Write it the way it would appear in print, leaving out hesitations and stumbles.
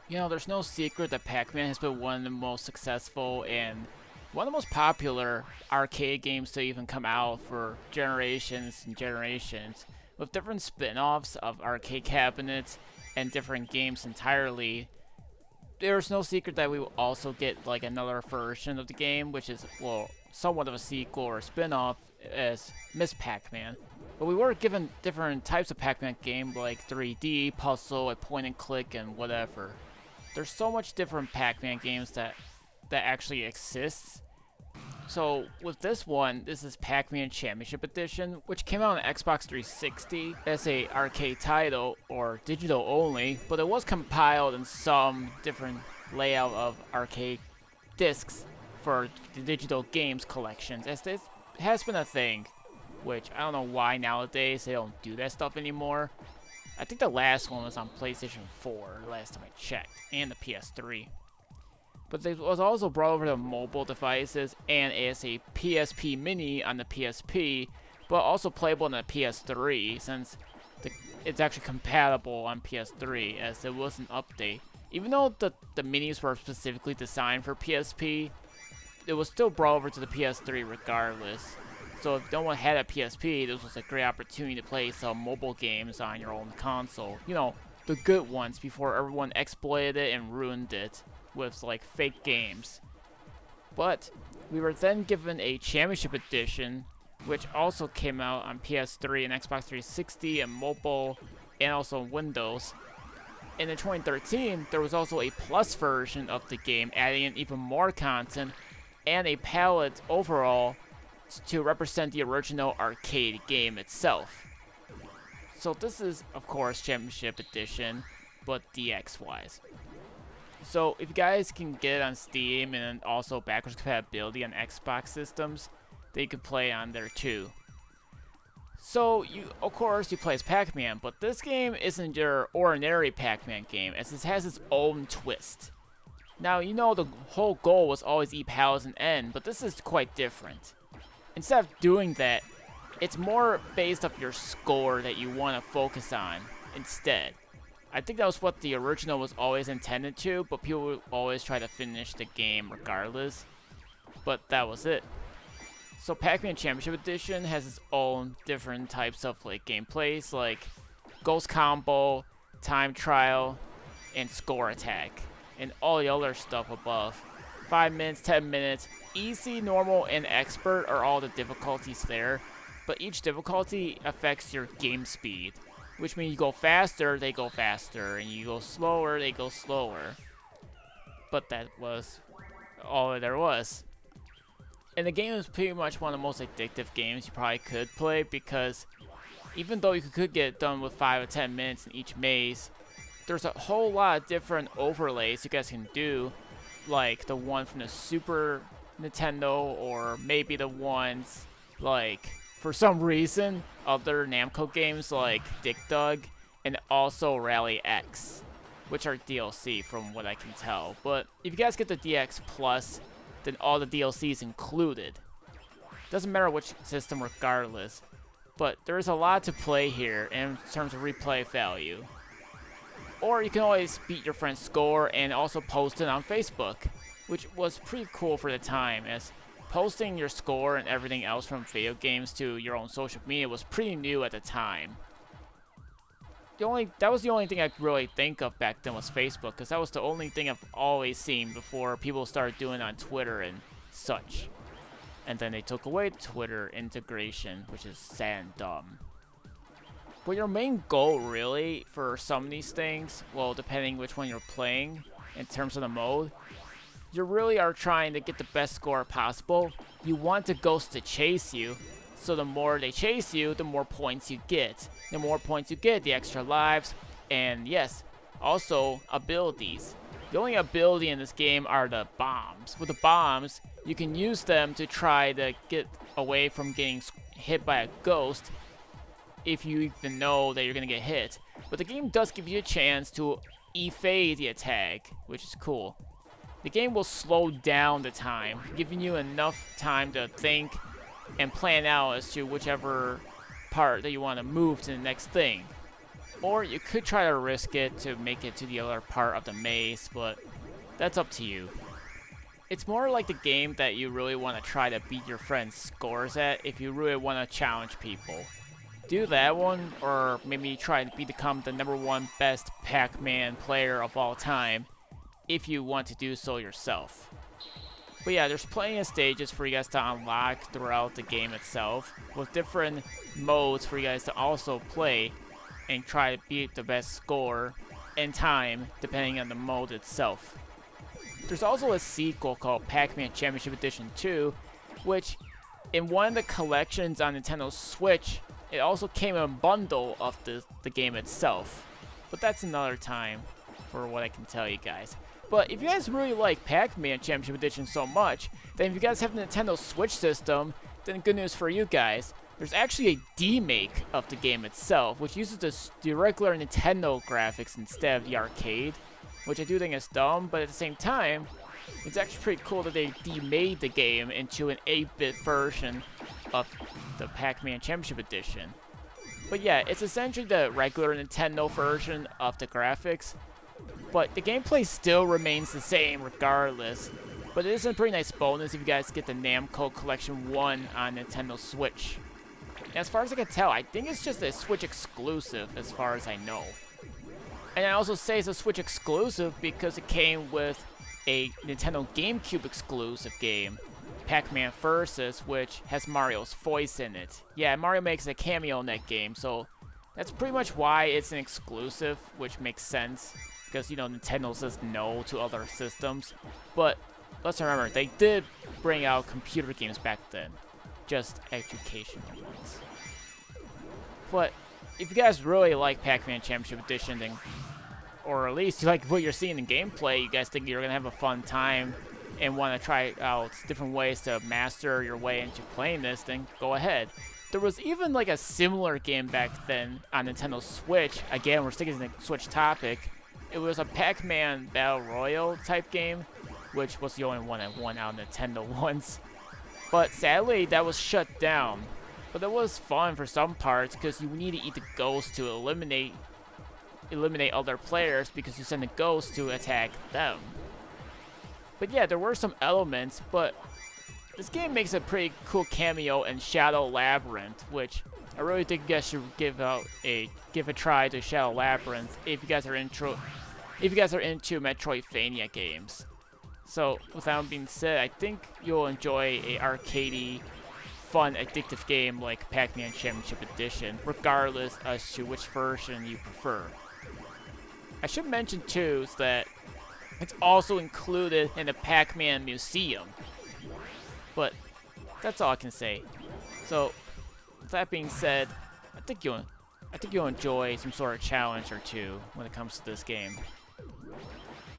You know, there's no secret that Pac-Man has been one of the most successful and one of the most popular arcade games to even come out for generations and generations, with different spin-offs of arcade cabinets and different games entirely. There's no secret that we will also get like another version of the game, which is, well, somewhat of a sequel or a spin-off as Miss Pac-Man. But we were given different types of Pac-Man game, like 3D, puzzle, a point and click, and whatever. There's so much different Pac-Man games that actually exists. So with this one, this is Pac-Man Championship Edition, which came out on Xbox 360 as a arcade title or digital only, but it was compiled in some different layout of arcade discs for the digital games collections, as this has been a thing, which I don't know why nowadays they don't do that stuff anymore. I think the last one was on PlayStation 4, last time I checked, and the PS3. But it was also brought over to mobile devices and as a PSP Mini on the PSP, but also playable on the PS3 since it's actually compatible on PS3 as it was an update. Even though the minis were specifically designed for PSP, it was still brought over to the PS3 regardless. So if no one had a PSP, this was a great opportunity to play some mobile games on your own console. You know, the good ones before everyone exploited it and ruined it with like fake games. But we were then given a Championship Edition, which also came out on PS3 and Xbox 360 and mobile and also Windows. And in 2013, there was also a Plus version of the game, adding in even more content and a palette overall to represent the original arcade game itself. So this is, of course, Championship Edition, but DX-wise. So if you guys can get it on Steam and also backwards compatibility on Xbox systems, they could play on there too. So you, of course, you play as Pac-Man, but this game isn't your ordinary Pac-Man game, as it has its own twist. Now, you know the whole goal was always eat pals and end, but this is quite different. Instead of doing that, it's more based off your score that you want to focus on instead. I think that was what the original was always intended to, but people would always try to finish the game regardless. But that was it. So Pac-Man Championship Edition has its own different types of like gameplays, like Ghost Combo, Time Trial, and Score Attack, and all the other stuff above. 5 minutes, 10 minutes, easy, normal, and expert are all the difficulties there, but each difficulty affects your game speed, which means you go faster, they go faster, and you go slower, they go slower. But that was all there was. And the game is pretty much one of the most addictive games you probably could play, because even though you could get it done with 5 or 10 minutes in each maze, there's a whole lot of different overlays you guys can do, like the one from the Super Nintendo, or maybe the ones like, for some reason, other Namco games like Dig Dug and also Rally X, which are DLC from what I can tell. But if you guys get the DX Plus, then all the DLCs included. Doesn't matter which system regardless, but there's a lot to play here in terms of replay value. Or you can always beat your friend's score and also post it on Facebook, which was pretty cool for the time, as posting your score and everything else from video games to your own social media was pretty new at the time. That was the only thing I could really think of back then was Facebook, because that was the only thing I've always seen before people started doing it on Twitter and such. And then they took away the Twitter integration, which is sad and dumb. But your main goal, really, for some of these things, well, depending which one you're playing, in terms of the mode, you really are trying to get the best score possible. You want the ghosts to chase you, so the more they chase you, the more points you get. The more points you get, the extra lives, and yes, also abilities. The only ability in this game are the bombs. With the bombs, you can use them to try to get away from getting hit by a ghost, if you even know that you're going to get hit. But the game does give you a chance to evade the attack, which is cool. The game will slow down the time, giving you enough time to think and plan out as to whichever part that you want to move to the next thing. Or you could try to risk it to make it to the other part of the maze, but that's up to you. It's more like the game that you really want to try to beat your friends' scores at if you really want to challenge people. Do that one, or maybe try to become the #1 best Pac-Man player of all time if you want to do so yourself. But yeah, there's plenty of stages for you guys to unlock throughout the game itself, with different modes for you guys to also play and try to beat the best score and time depending on the mode itself. There's also a sequel called Pac-Man Championship Edition 2, which in one of the collections on Nintendo Switch, it also came in a bundle of the game itself. But that's another time for what I can tell you guys. But if you guys really like Pac-Man Championship Edition so much, then if you guys have the Nintendo Switch system, then good news for you guys. There's actually a demake of the game itself, which uses the regular Nintendo graphics instead of the arcade, which I do think is dumb, but at the same time, it's actually pretty cool that they demade the game into an 8-bit version of the Pac-Man Championship Edition. But yeah, it's essentially the regular Nintendo version of the graphics, but the gameplay still remains the same regardless. But it is a pretty nice bonus if you guys get the Namco Collection 1 on Nintendo Switch. And as far as I can tell, I think it's just a Switch exclusive as far as I know. And I also say it's a Switch exclusive because it came with a Nintendo GameCube exclusive game, Pac-Man Versus, which has Mario's voice in it. Yeah, Mario makes a cameo in that game, so that's pretty much why it's an exclusive, which makes sense. Because, you know, Nintendo says no to other systems. But let's remember, they did bring out computer games back then. Just educational ones. But if you guys really like Pac-Man Championship Edition, then, or at least you like what you're seeing in gameplay, you guys think you're going to have a fun time and want to try out different ways to master your way into playing this, then go ahead. There was even like a similar game back then on Nintendo Switch. Again, we're sticking to the Switch topic. It was a Pac-Man Battle Royale type game, which was the only one that won out Nintendo once. But sadly, that was shut down. But it was fun for some parts because you need to eat the ghost to eliminate other players because you send the ghost to attack them. But yeah, there were some elements, but this game makes a pretty cool cameo in Shadow Labyrinth, which I really think you guys should give a try to Shadow Labyrinth if you guys are into Metroidvania games. So with that being said, I think you'll enjoy a arcadey, fun, addictive game like Pac-Man Championship Edition, regardless as to which version you prefer. I should mention too is that it's also included in the Pac-Man Museum. But that's all I can say. So with that being said, I think you'll enjoy some sort of challenge or two when it comes to this game.